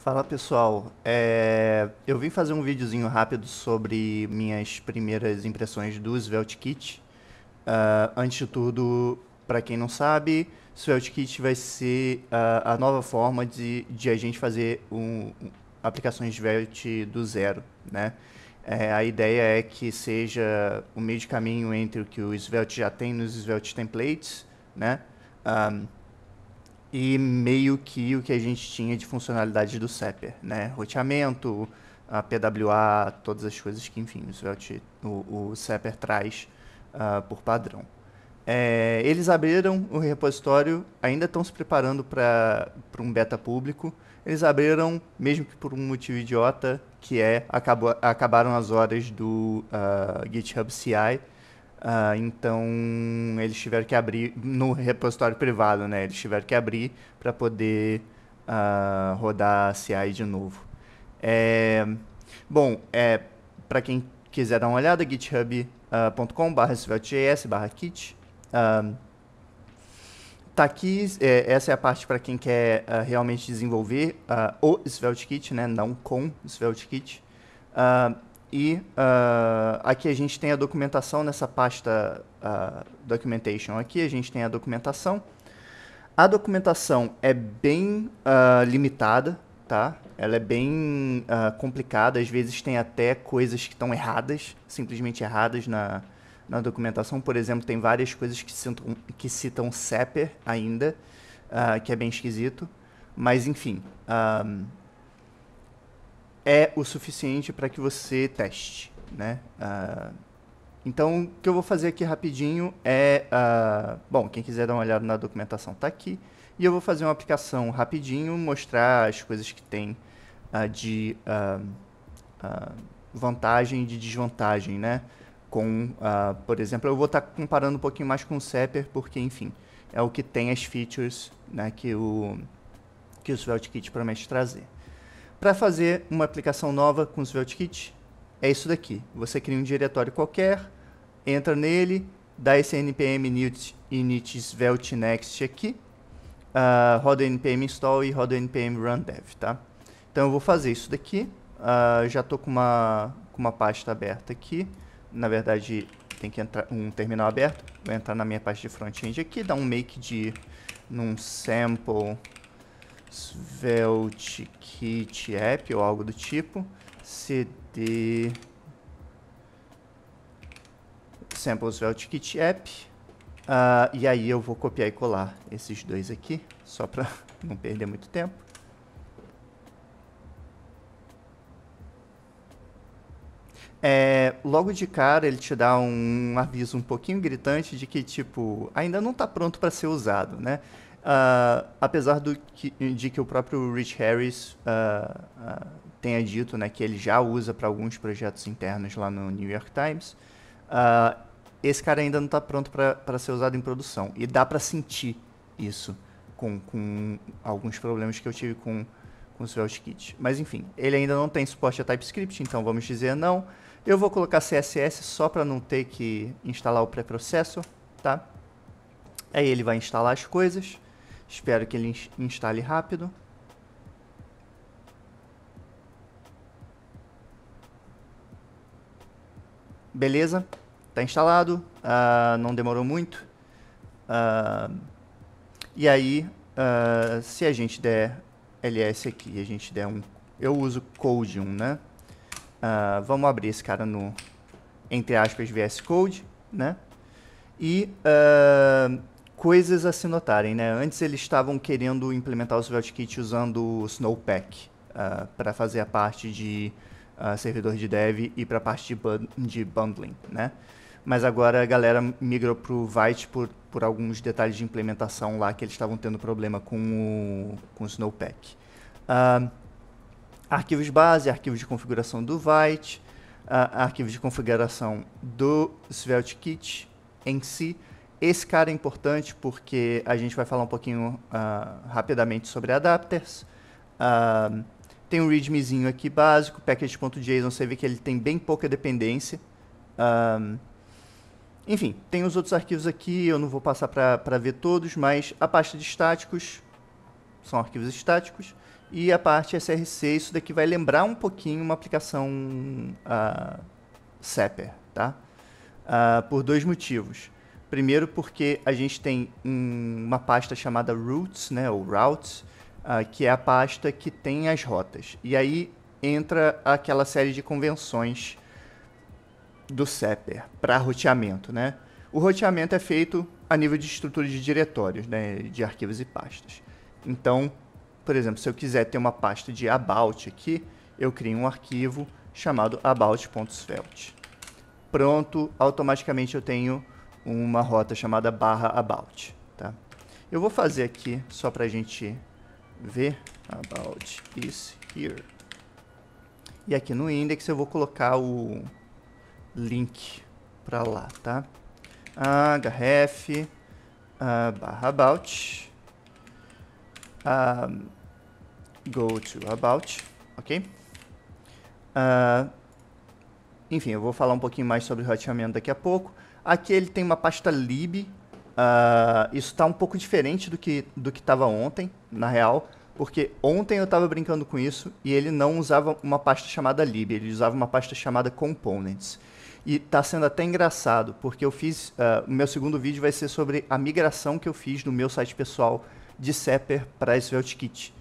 Fala pessoal, eu vim fazer um videozinho rápido sobre minhas primeiras impressões do SvelteKit. Antes de tudo, para quem não sabe, SvelteKit vai ser a nova forma de a gente fazer aplicações Svelte do zero, né? A ideia é que seja o meio de caminho entre o que o Svelte já tem nos Svelte Templates, né? E meio que o que a gente tinha de funcionalidades do Zapper, né? Roteamento, a PWA, todas as coisas que, enfim, o Zapper traz por padrão. Eles abriram o repositório, ainda estão se preparando para um beta público. Eles abriram, mesmo que por um motivo idiota, que acabaram as horas do GitHub CI. Então, eles tiveram que abrir no repositório privado, né? Eles tiveram que abrir para poder rodar a CI de novo. É, bom, para quem quiser dar uma olhada, github.com/svelte.js/kit. Tá aqui, essa é a parte para quem quer realmente desenvolver o SvelteKit, né? Não com SvelteKit. Aqui a gente tem a documentação nessa pasta Documentation. Aqui a gente tem a documentação. A documentação é bem limitada, tá? Ela é bem complicada. Às vezes tem até coisas que estão erradas, simplesmente erradas na documentação. Por exemplo, tem várias coisas que citam Zapper ainda, que é bem esquisito. Mas, enfim, é o suficiente para que você teste, né? Então, o que eu vou fazer aqui rapidinho bom, quem quiser dar uma olhada na documentação está aqui. E eu vou fazer uma aplicação rapidinho, mostrar as coisas que tem de vantagem e de desvantagem, né? Por exemplo, eu vou estar comparando um pouquinho mais com o Zapper, porque, enfim, é o que tem as features, né, que o SvelteKit promete trazer. Para fazer uma aplicação nova com o SvelteKit, é isso daqui. Você cria um diretório qualquer, entra nele, dá esse npm init svelte next aqui, roda npm install e roda npm run dev, tá? Então eu vou fazer isso daqui. Já estou com uma pasta aberta aqui. Na verdade, tem que entrar um terminal aberto. Vou entrar na minha pasta de front-end aqui, dar um make num sample SvelteKit app ou algo do tipo. cd sample SvelteKit app. E aí eu vou copiar e colar esses dois aqui, só para não perder muito tempo. Logo de cara ele te dá um aviso um pouquinho gritante de que tipo ainda não está pronto para ser usado, né? Apesar de que o próprio Rich Harris tenha dito, né, que ele já usa para alguns projetos internos lá no New York Times, esse cara ainda não está pronto para ser usado em produção. E dá para sentir isso com alguns problemas que eu tive com o SvelteKit. Mas enfim, ele ainda não tem suporte a TypeScript, então vamos dizer não. Eu vou colocar CSS só para não ter que instalar o pré-processor, tá? Aí ele vai instalar as coisas. Espero que ele instale rápido. Beleza, está instalado, não demorou muito. E aí, se a gente der ls aqui, a gente der eu uso code 1, né? Vamos abrir esse cara no, entre aspas, VS Code, né? E coisas a se notarem, né? Antes eles estavam querendo implementar o SvelteKit usando o Snowpack para fazer a parte de servidor de dev e para a parte de bundling, né? Mas agora a galera migrou para o Vite por alguns detalhes de implementação lá que eles estavam tendo problema com o Snowpack. Arquivos base, arquivos de configuração do Vite, arquivos de configuração do SvelteKit em si. Esse cara é importante porque a gente vai falar um pouquinho rapidamente sobre adapters. Tem um readmezinho aqui básico, package.json, você vê que ele tem bem pouca dependência. Enfim, tem os outros arquivos aqui, eu não vou passar para ver todos, mas a pasta de estáticos são arquivos estáticos. E a parte SRC, isso daqui vai lembrar um pouquinho uma aplicação Zapper, tá? Por dois motivos. Primeiro, porque a gente tem uma pasta chamada routes, né, ou routes, que é a pasta que tem as rotas. E aí entra aquela série de convenções do Zapper para roteamento, né? O roteamento é feito a nível de estrutura de diretórios, né, de arquivos e pastas. Então, por exemplo, se eu quiser ter uma pasta de about aqui, eu crio um arquivo chamado about.svelte. Pronto, automaticamente eu tenho uma rota chamada /about. Tá? Eu vou fazer aqui, só para a gente ver, about is here. E aqui no index eu vou colocar o link para lá, tá? href /about go to about, ok? Enfim, eu vou falar um pouquinho mais sobre o roteamento daqui a pouco. Aqui ele tem uma pasta lib. Isso está um pouco diferente do que estava ontem, na real, porque ontem eu estava brincando com isso e ele não usava uma pasta chamada lib, ele usava uma pasta chamada components. E está sendo até engraçado, porque eu fiz... o meu segundo vídeo vai ser sobre a migração que eu fiz no meu site pessoal de Zapper para SvelteKit.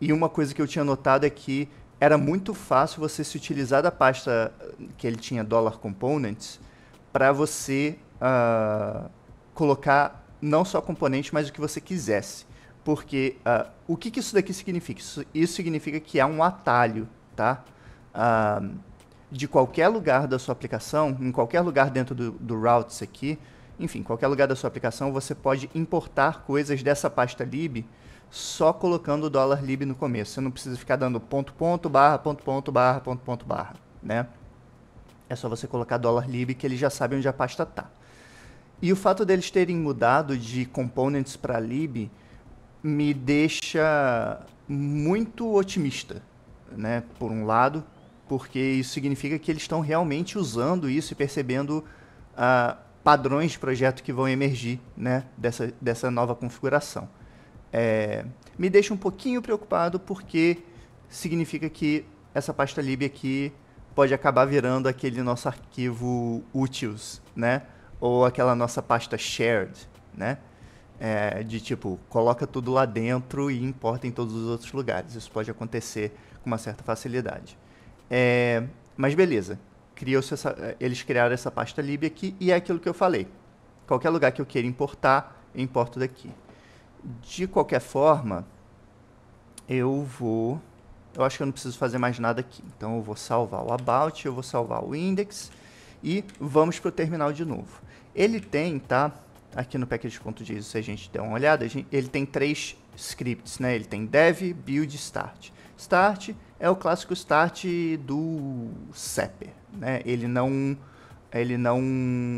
E uma coisa que eu tinha notado é que era muito fácil você se utilizar da pasta que ele tinha $components para você colocar não só componente, mas o que você quisesse. Porque o que isso daqui significa? Isso significa que há um atalho, tá? De qualquer lugar da sua aplicação, em qualquer lugar dentro do routes aqui, enfim, qualquer lugar da sua aplicação, você pode importar coisas dessa pasta lib só colocando o $lib no começo. Você não precisa ficar dando ponto, ponto, barra, ponto, ponto, barra, ponto, ponto, barra, né? É só você colocar $lib que ele já sabe onde a pasta está. E o fato deles terem mudado de components para lib me deixa muito otimista, né? Por um lado, porque isso significa que eles estão realmente usando isso e percebendo padrões de projeto que vão emergir, né? dessa nova configuração. Me deixa um pouquinho preocupado porque significa que essa pasta lib aqui pode acabar virando aquele nosso arquivo utils, né? Ou aquela nossa pasta shared, né? De tipo, coloca tudo lá dentro e importa em todos os outros lugares. Isso pode acontecer com uma certa facilidade. Mas beleza, eles criaram essa pasta lib aqui e é aquilo que eu falei. Qualquer lugar que eu queira importar, eu importo daqui. De qualquer forma, eu acho que eu não preciso fazer mais nada aqui. Então eu vou salvar o about, eu vou salvar o index e vamos para o terminal de novo. Ele tem, tá? Aqui no package.json, se a gente der uma olhada, ele tem 3 scripts, né? Ele tem dev, build, start. Start é o clássico start do Zapper, né? Ele não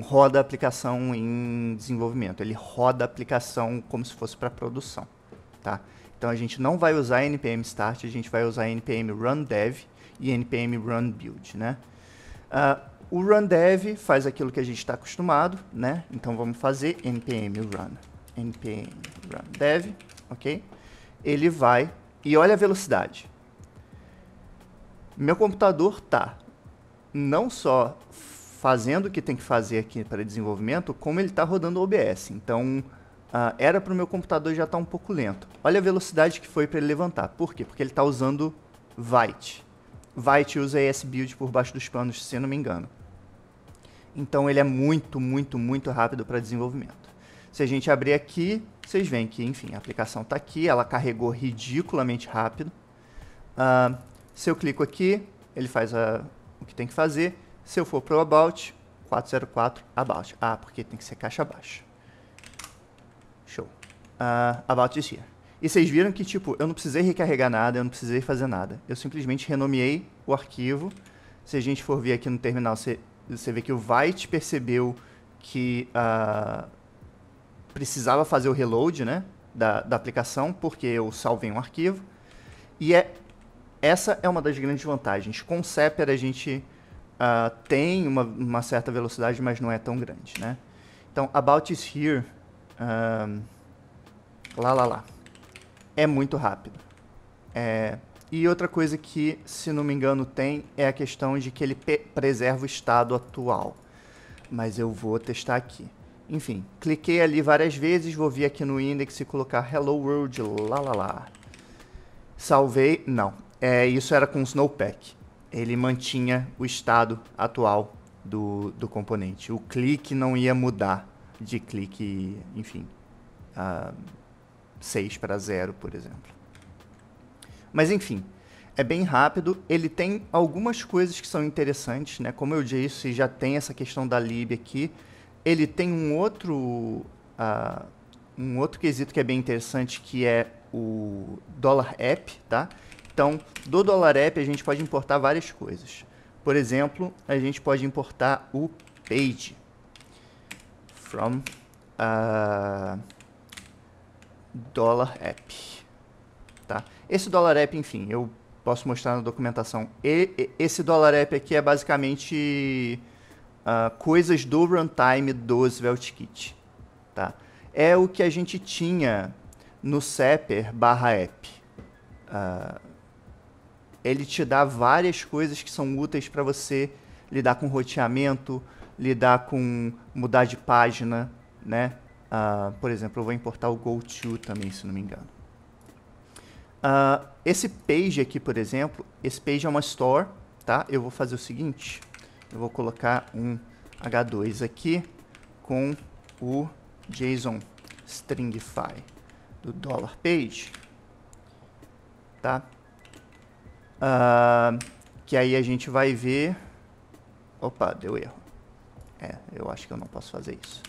roda a aplicação em desenvolvimento, ele roda a aplicação como se fosse para produção, tá? Então a gente não vai usar npm start, a gente vai usar npm run dev e npm run build, né? O run dev faz aquilo que a gente está acostumado, né? Então vamos fazer npm run dev, ok? Ele vai e olha a velocidade. Meu computador tá não só fazendo o que tem que fazer aqui para desenvolvimento, como ele está rodando o OBS. Então, era para o meu computador já estar um pouco lento. Olha a velocidade que foi para ele levantar. Por quê? Porque ele está usando Vite. Vite usa ESBuild por baixo dos panos, se eu não me engano. Então, ele é muito, muito, muito rápido para desenvolvimento. Se a gente abrir aqui, vocês veem que, enfim, a aplicação está aqui, ela carregou ridiculamente rápido. Se eu clico aqui, ele faz o que tem que fazer. Se eu for para o About, 404 About. Porque tem que ser caixa baixa. Show. About is here. E vocês viram que, tipo, eu não precisei recarregar nada, eu não precisei fazer nada. Eu simplesmente renomeei o arquivo. Se a gente for ver aqui no terminal, você vê que o Vite percebeu que precisava fazer o reload, né, da aplicação, porque eu salvei um arquivo. E essa é uma das grandes vantagens. Com o Zapper a gente tem uma certa velocidade, mas não é tão grande, né? Então, About is here, lá. É muito rápido. E outra coisa que, se não me engano, tem é a questão de que ele preserva o estado atual. Mas eu vou testar aqui. Enfim, cliquei ali várias vezes, vou vir aqui no index e colocar Hello World, lá lá lá. Salvei, não. Isso era com o Snowpack. Ele mantinha o estado atual do componente. O clique não ia mudar de clique, enfim, 6 para 0, por exemplo. Mas enfim, é bem rápido. Ele tem algumas coisas que são interessantes, né? Como eu disse, já tem essa questão da lib aqui. Ele tem um outro quesito que é bem interessante, que é o $app, tá? Então, do $app a gente pode importar várias coisas. Por exemplo, a gente pode importar o page from $app, tá? Esse $app, enfim, eu posso mostrar na documentação. Esse $app aqui é basicamente coisas do runtime do SvelteKit, tá? É o que a gente tinha no sepper/app. Ele te dá várias coisas que são úteis para você lidar com roteamento, lidar com mudar de página, né? Por exemplo, eu vou importar o GoTo também, se não me engano. Esse page aqui, por exemplo, esse page é uma store, tá? Eu vou fazer o seguinte, eu vou colocar um H2 aqui com o JSON stringify do $page, tá? Que aí a gente vai ver... Opa, deu erro. Eu acho que eu não posso fazer isso.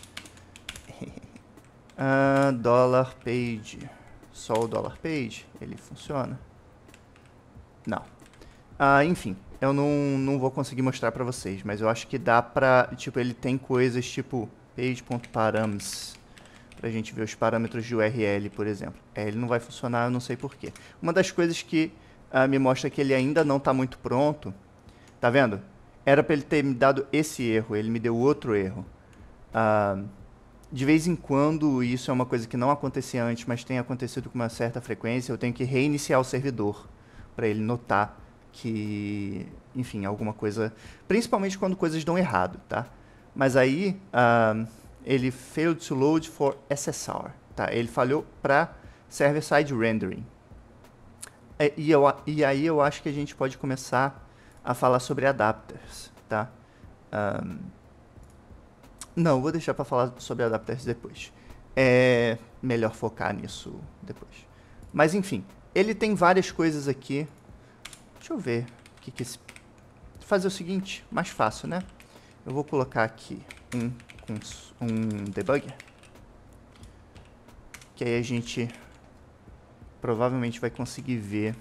$page. Só o $page, ele funciona? Não. Enfim, eu não vou conseguir mostrar pra vocês, mas eu acho que dá pra... Tipo, ele tem coisas tipo page.params, pra gente ver os parâmetros de URL, por exemplo. Ele não vai funcionar, eu não sei porquê. Uma das coisas que me mostra que ele ainda não está muito pronto, tá vendo? Era para ele ter me dado esse erro, ele me deu outro erro. De vez em quando, isso é uma coisa que não acontecia antes, mas tem acontecido com uma certa frequência, eu tenho que reiniciar o servidor para ele notar que, enfim, alguma coisa... Principalmente quando coisas dão errado, tá? Mas aí, ele failed to load for SSR, tá? Ele falhou para server-side rendering. E aí eu acho que a gente pode começar a falar sobre adapters, tá? Não, vou deixar para falar sobre adapters depois. É melhor focar nisso depois. Mas enfim, ele tem várias coisas aqui. Deixa eu ver o que esse... Fazer o seguinte, mais fácil, né? Eu vou colocar aqui um debugger. Que aí a gente provavelmente vai conseguir ver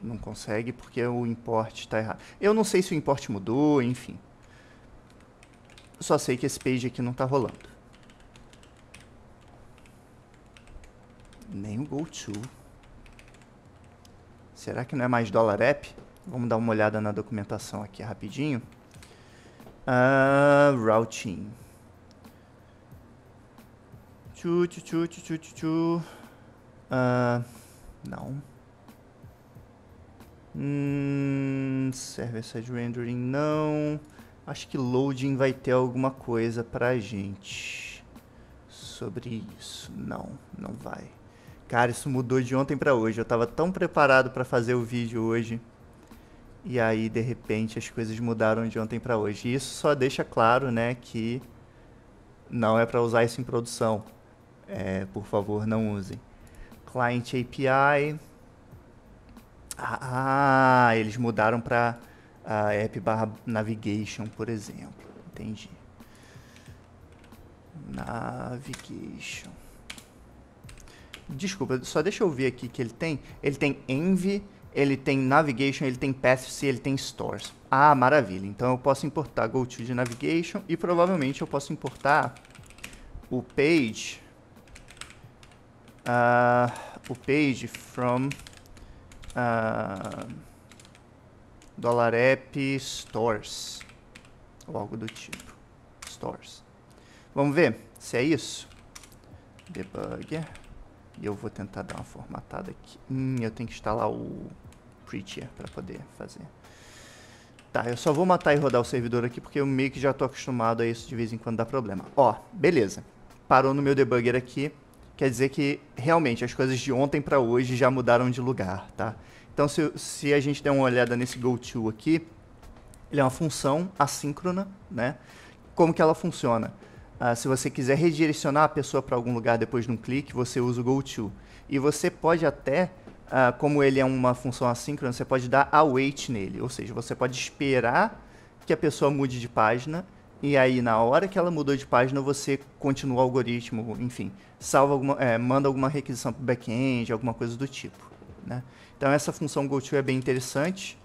Não consegue porque o import está errado. Eu não sei se o import mudou, enfim. Só sei que esse page aqui não está rolando. Nem o GoTo. Será que não é mais $app? Vamos dar uma olhada na documentação aqui rapidinho. Routing. Não. Server-side rendering, não. Acho que loading vai ter alguma coisa pra gente sobre isso. Não vai. Cara, isso mudou de ontem pra hoje. Eu tava tão preparado pra fazer o vídeo hoje. E aí, de repente, as coisas mudaram de ontem pra hoje. E isso só deixa claro, né, que não é pra usar isso em produção. Por favor, não usem. Client API... eles mudaram para app/navigation, por exemplo. Entendi. Navigation. Desculpa, só deixa eu ver aqui que ele tem. Ele tem env, ele tem navigation, ele tem paths e ele tem stores. Maravilha. Então eu posso importar GoTo de navigation e provavelmente eu posso importar o page from $app stores ou algo do tipo. Stores. Vamos ver. Se é isso, debugger, e eu vou tentar dar uma formatada aqui. Eu tenho que instalar o Preacher para poder fazer. Tá, eu só vou matar e rodar o servidor aqui porque eu meio que já estou acostumado a isso, de vez em quando dá problema. Ó, beleza. Parou no meu debugger aqui. Quer dizer que realmente as coisas de ontem para hoje já mudaram de lugar, tá? Então se a gente der uma olhada nesse goTo aqui, ele é uma função assíncrona, né? Como que ela funciona? Se você quiser redirecionar a pessoa para algum lugar depois de um clique, você usa o goTo. E você pode até, como ele é uma função assíncrona, você pode dar await nele. Ou seja, você pode esperar que a pessoa mude de página, e aí na hora que ela mudou de página, você continua o algoritmo, enfim, manda alguma requisição para o back-end, alguma coisa do tipo, né? Então essa função goTo é bem interessante.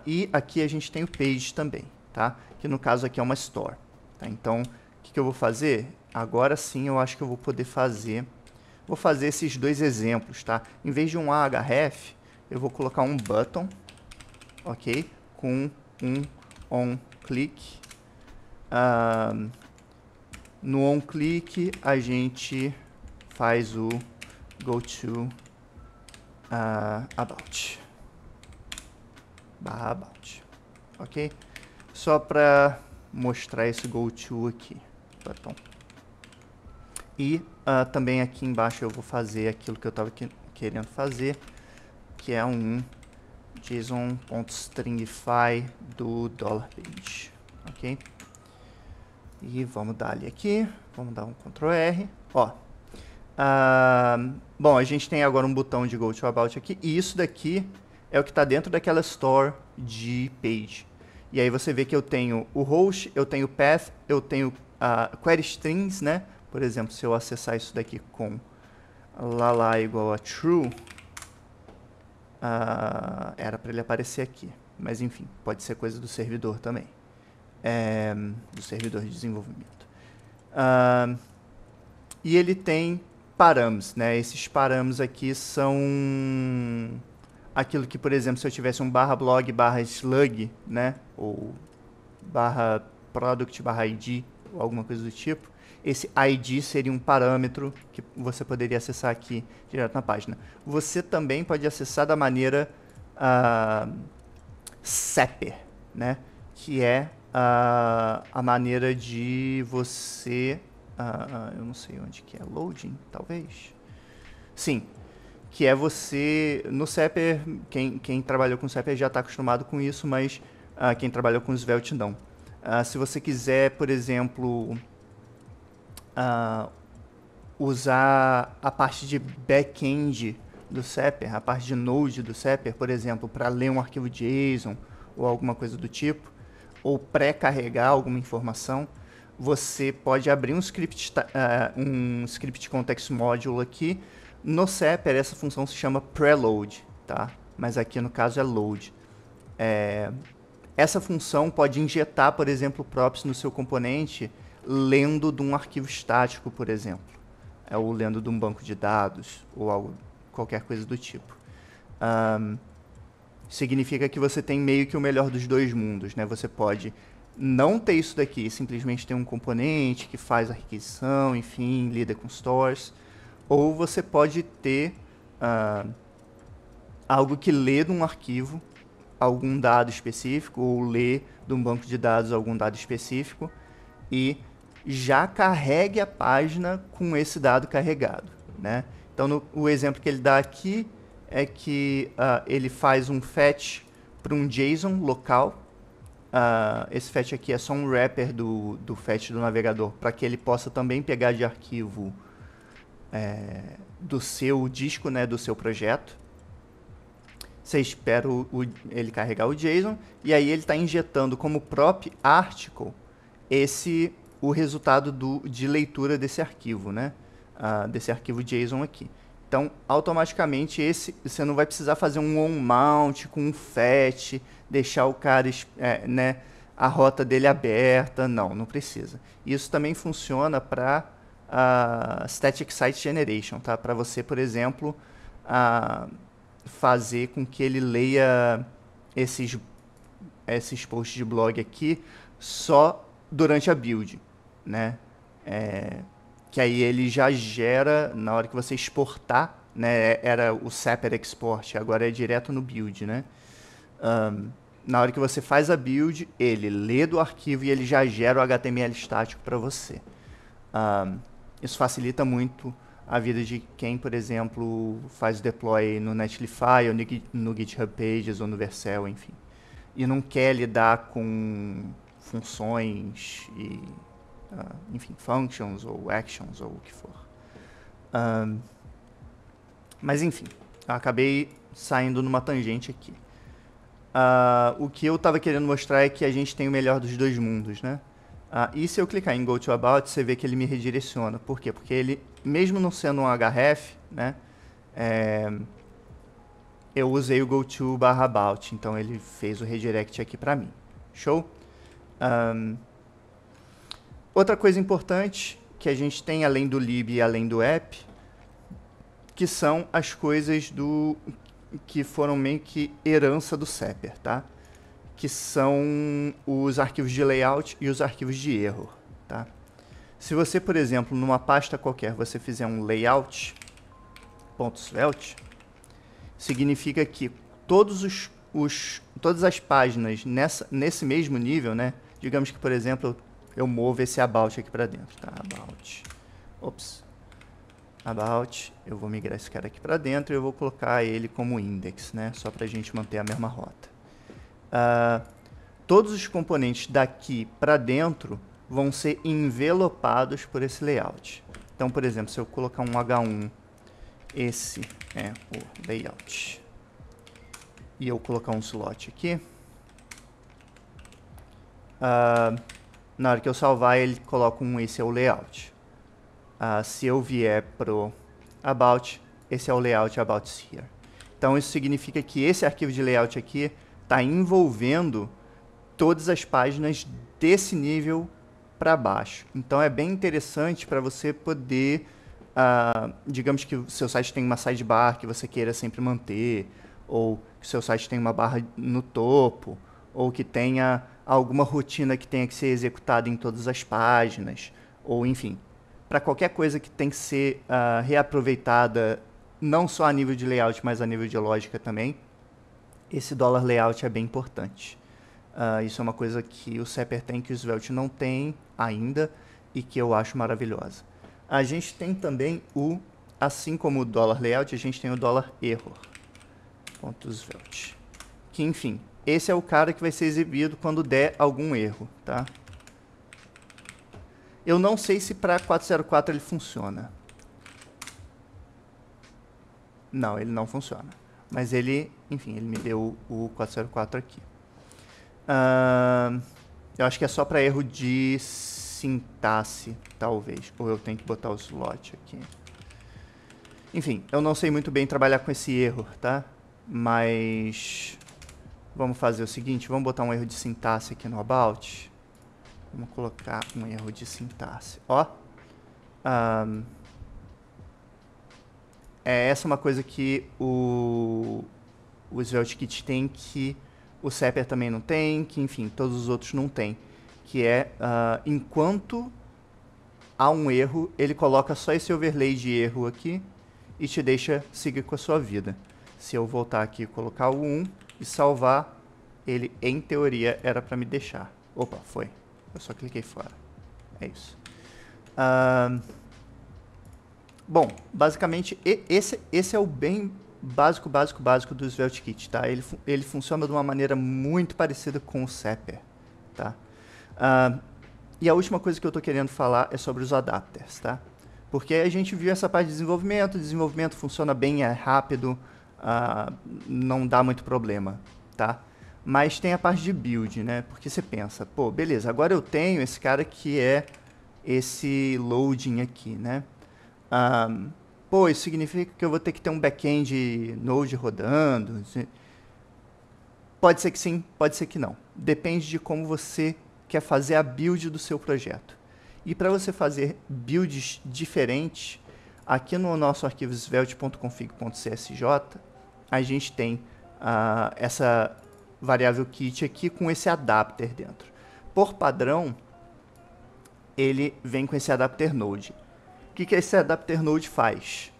E aqui a gente tem o page também, tá? Que no caso aqui é uma store. Tá? Então, o que eu vou fazer? Agora sim eu acho que eu vou poder fazer... Vou fazer esses dois exemplos, tá? Em vez de um ahref, eu vou colocar um button, ok? Com um onClick. No onClick, a gente faz o goTo about. /about, ok? Só para mostrar esse goTo aqui, button. E também aqui embaixo eu vou fazer aquilo que eu estava querendo fazer, que é um JSON.stringify do $page, ok? E vamos dar ali aqui, vamos dar um Ctrl R, ó. Bom, a gente tem agora um botão de goTo about aqui, e isso daqui é o que está dentro daquela store de page. E aí você vê que eu tenho o host, eu tenho o path, eu tenho query strings, né? Por exemplo, se eu acessar isso daqui com lala igual a true, era para ele aparecer aqui. Mas enfim, pode ser coisa do servidor também. Do servidor de desenvolvimento. E ele tem params, né? Esses params aqui são aquilo que, por exemplo, se eu tivesse um /blog /slug, né? Ou /product /id, ou alguma coisa do tipo, esse ID seria um parâmetro que você poderia acessar aqui direto na página. Você também pode acessar da maneira sepper, né? Que é a maneira de você... eu não sei onde que é, loading, talvez? Sim, que é você... No sepper, quem trabalhou com sepper já está acostumado com isso, mas quem trabalhou com Svelte não. Se você quiser, por exemplo... usar a parte de back-end do sepper, a parte de node do sepper, por exemplo, para ler um arquivo JSON ou alguma coisa do tipo, ou pré-carregar alguma informação, você pode abrir um script context module aqui. No sepper, essa função se chama preload, tá? Mas aqui no caso é load. Essa função pode injetar, por exemplo, props no seu componente lendo de um arquivo estático, por exemplo, ou lendo de um banco de dados, ou qualquer coisa do tipo. Significa que você tem meio que o melhor dos dois mundos, né? Você pode não ter isso daqui, simplesmente ter um componente que faz a requisição, enfim, lida com stores, ou você pode ter algo que lê de um arquivo algum dado específico, ou lê de um banco de dados algum dado específico, e já carregue a página com esse dado carregado, né? Então, o exemplo que ele dá aqui é que ele faz um fetch para um JSON local. Esse fetch aqui é só um wrapper do fetch do navegador, para que ele possa também pegar de arquivo do seu disco, né, do seu projeto. Você espera ele carregar o JSON, e aí ele está injetando como prop article o resultado de leitura desse arquivo, né? Desse arquivo JSON aqui. Então, automaticamente, você não vai precisar fazer um onMount com um fetch, deixar o cara, né, a rota dele aberta. Não precisa. Isso também funciona para Static Site Generation, tá? Para você, por exemplo, fazer com que ele leia esses posts de blog aqui só durante a build, né? que aí ele já gera, na hora que você exportar, né, era o Sapper Export, agora é direto no build, né? Na hora que você faz a build, ele lê do arquivo e ele já gera o HTML estático para você. Isso facilita muito a vida de quem, por exemplo, faz o deploy no Netlify, ou no GitHub Pages, ou no Vercel, enfim. E não quer lidar com funções e, enfim, functions ou actions ou o que for. Mas enfim, eu acabei saindo numa tangente aqui. O que eu estava querendo mostrar é que a gente tem o melhor dos dois mundos, né? E se eu clicar em Go to About, você vê que ele me redireciona. Por quê? Porque ele, mesmo não sendo um href, né, eu usei o Go to /about, então ele fez o redirect aqui para mim. Show? Outra coisa importante que a gente tem além do lib e além do app, que são as coisas que foram meio que herança do Sapper, tá? Que são os arquivos de layout e os arquivos de erro, tá? Se você, por exemplo, numa pasta qualquer, você fizer um layout.svelte, significa que todas as páginas nesse mesmo nível, né? Digamos que, por exemplo, eu movo esse about aqui para dentro, tá? About, eu vou migrar esse cara aqui para dentro e eu vou colocar ele como index, né? Só para a gente manter a mesma rota. Todos os componentes daqui para dentro vão ser envelopados por esse layout. Então, por exemplo, se eu colocar um H1, esse é o layout, e eu colocar um slot aqui, na hora que eu salvar, ele coloca esse é o layout. Se eu vier pro About, esse é o layout About Here. Então, isso significa que esse arquivo de layout aqui está envolvendo todas as páginas desse nível para baixo. Então, é bem interessante para você poder, digamos que o seu site tem uma sidebar que você queira sempre manter, ou que o seu site tem uma barra no topo, ou que tenha alguma rotina que tenha que ser executada em todas as páginas, ou enfim, para qualquer coisa que tem que ser reaproveitada, não só a nível de layout, mas a nível de lógica também, esse $layout é bem importante. Isso é uma coisa que o Sapper tem, que o Svelte não tem ainda, e que eu acho maravilhosa. A gente tem também assim como o $layout, a gente tem o $error.svelte. Que, enfim, esse é o cara que vai ser exibido quando der algum erro, tá? Eu não sei se para 404 ele funciona. Não, ele não funciona. Mas ele, enfim, ele me deu o 404 aqui. Eu acho que é só para erro de sintaxe, talvez. Ou eu tenho que botar o slot aqui. Enfim, eu não sei muito bem trabalhar com esse erro, tá? Mas vamos fazer o seguinte, vamos botar um erro de sintaxe aqui no about. Vamos colocar um erro de sintaxe. Essa é uma coisa que o SvelteKit tem, que o Sapper também não tem, que, enfim, todos os outros não tem. Que é, enquanto há um erro, ele coloca só esse overlay de erro aqui e te deixa seguir com a sua vida. Se eu voltar aqui e colocar o 1 e salvar, ele, em teoria, era para me deixar. Opa, foi. Eu só cliquei fora. É isso. Bom, basicamente, esse é o bem básico do SvelteKit, tá? Ele funciona de uma maneira muito parecida com o Sapper, tá? E a última coisa que eu estou querendo falar é sobre os adapters, tá? Porque a gente viu essa parte de desenvolvimento funciona bem, é rápido, não dá muito problema, tá? Mas tem a parte de build, né? Porque você pensa, pô, beleza, agora eu tenho esse cara que é esse loading aqui, né? Pô, isso significa que eu vou ter que ter um back-end Node rodando? Pode ser que sim, pode ser que não. Depende de como você quer fazer a build do seu projeto. E para você fazer builds diferentes, aqui no nosso arquivo svelte.config.csj, a gente tem essa variável kit aqui com esse adapter dentro. Por padrão, ele vem com esse adapter node. O que esse adapter node faz?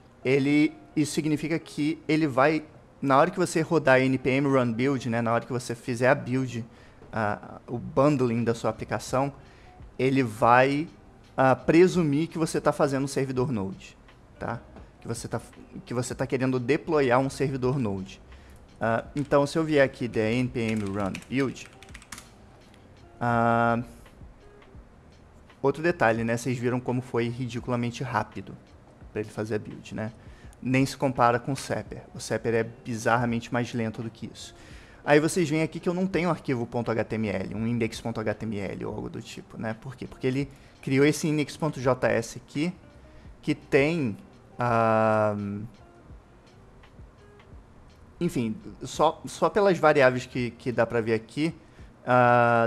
Isso significa que ele vai, na hora que você rodar npm run build, né, na hora que você fizer a build, o bundling da sua aplicação, ele vai presumir que você está fazendo um servidor node, tá? Que você tá querendo deployar um servidor node. Então, se eu vier aqui da npm run build, outro detalhe, né? Vocês viram como foi ridiculamente rápido para ele fazer a build, né? Nem se compara com o Sepper. O Sepper é bizarramente mais lento do que isso. Aí vocês veem aqui que eu não tenho um arquivo .html, um index.html ou algo do tipo, né? Por quê? Porque ele criou esse index.js aqui, que tem... enfim, só pelas variáveis que dá pra ver aqui,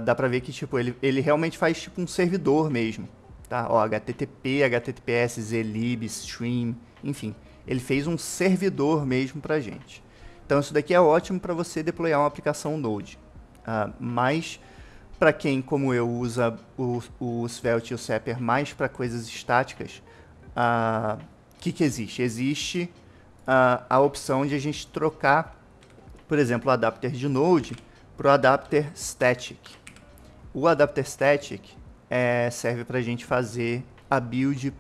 dá pra ver que tipo, ele realmente faz tipo um servidor mesmo. Tá? Ó, HTTP, HTTPS, zlib, stream, enfim. Ele fez um servidor mesmo pra gente. Então isso daqui é ótimo para você deployar uma aplicação Node. Mas para quem, como eu, usa o Svelte e o Sepper mais para coisas estáticas, o que existe? Existe a opção de a gente trocar, por exemplo, o adapter de Node para o adapter Static. O adapter Static serve para a gente fazer a build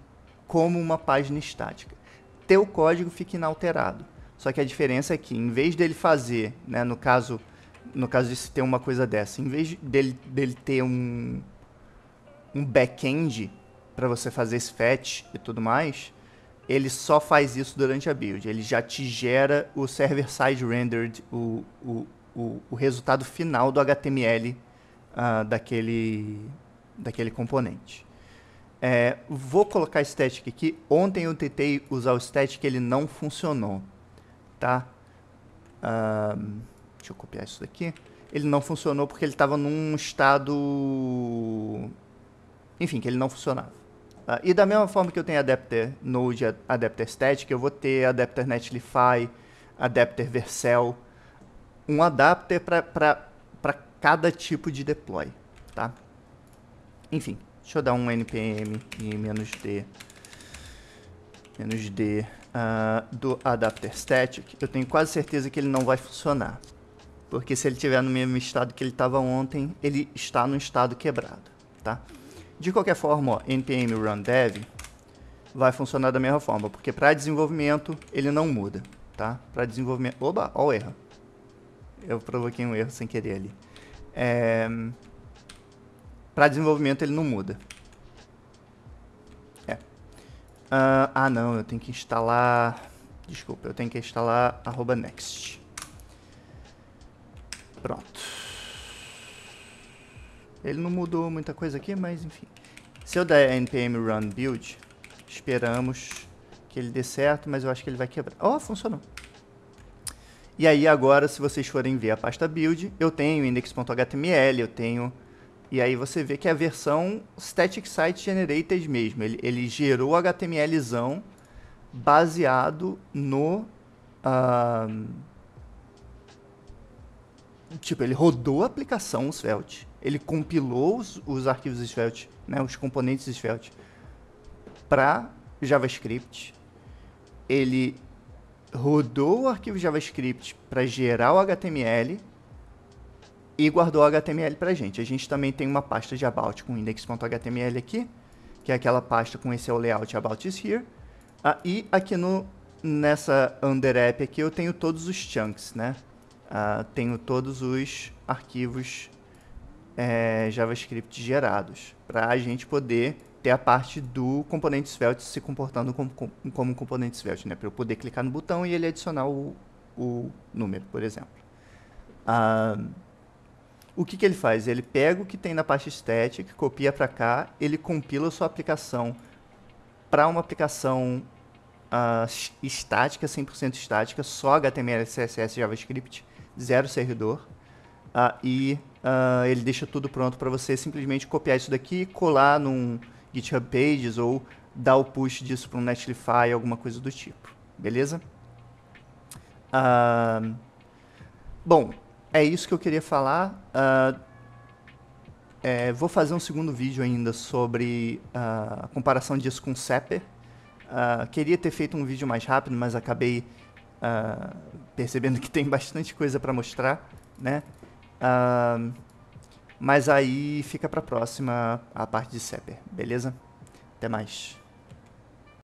como uma página estática. Teu código fica inalterado. Só que a diferença é que, em vez dele fazer, né, no caso de se ter uma coisa dessa, em vez dele ter um back-end para você fazer esse fetch e tudo mais, ele só faz isso durante a build. Ele já te gera o server-side rendered, o resultado final do HTML daquele componente. Vou colocar static aqui. Ontem eu tentei usar o static, ele não funcionou. Tá? Deixa eu copiar isso daqui. Ele não funcionou porque ele estava num estado... enfim, que ele não funcionava. E da mesma forma que eu tenho adapter Node, adapter Static, eu vou ter adapter Netlify, adapter Vercel, um adapter para cada tipo de deploy, tá? Enfim, deixa eu dar um npm e -d do adapter Static. Eu tenho quase certeza que ele não vai funcionar, porque se ele estiver no mesmo estado que ele estava ontem, ele está no estado quebrado, tá? De qualquer forma, ó, npm run dev vai funcionar da mesma forma, porque para desenvolvimento ele não muda, tá? Para desenvolvimento... Oba, ó o erro. Eu provoquei um erro sem querer ali. Para desenvolvimento ele não muda. Não, eu tenho que instalar... Desculpa, eu tenho que instalar @next. Pronto. Ele não mudou muita coisa aqui, mas enfim. Se eu der npm run build, esperamos que ele dê certo, mas eu acho que ele vai quebrar. Ó, funcionou. E aí agora, se vocês forem ver a pasta build, eu tenho index.html, eu tenho... E aí você vê que é a versão static site generated mesmo. Ele gerou o HTMLzão baseado no... tipo, ele rodou a aplicação Svelte. Ele compilou os arquivos Svelte, né, os componentes Svelte, para JavaScript. Ele rodou o arquivo JavaScript para gerar o HTML e guardou o HTML para a gente. A gente também tem uma pasta de about com index.html aqui, que é aquela pasta com esse layout about is here. E aqui nessa under app aqui eu tenho todos os chunks, né? Tenho todos os arquivos JavaScript gerados, para a gente poder ter a parte do componente Svelte se comportando como um componente Svelte, né? Para eu poder clicar no botão e ele adicionar o número, por exemplo. O que ele faz? Ele pega o que tem na pasta static, copia para cá, ele compila a sua aplicação para uma aplicação estática, 100% estática, só HTML, CSS, JavaScript, zero servidor. Ele deixa tudo pronto para você simplesmente copiar isso daqui, colar num GitHub Pages ou dar o push disso para um Netlify, alguma coisa do tipo. Beleza? Bom, é isso que eu queria falar. Vou fazer um segundo vídeo ainda sobre a comparação disso com Sepper. Queria ter feito um vídeo mais rápido, mas acabei percebendo que tem bastante coisa para mostrar, né? Mas aí fica para a próxima a parte de Sepper, beleza? Até mais.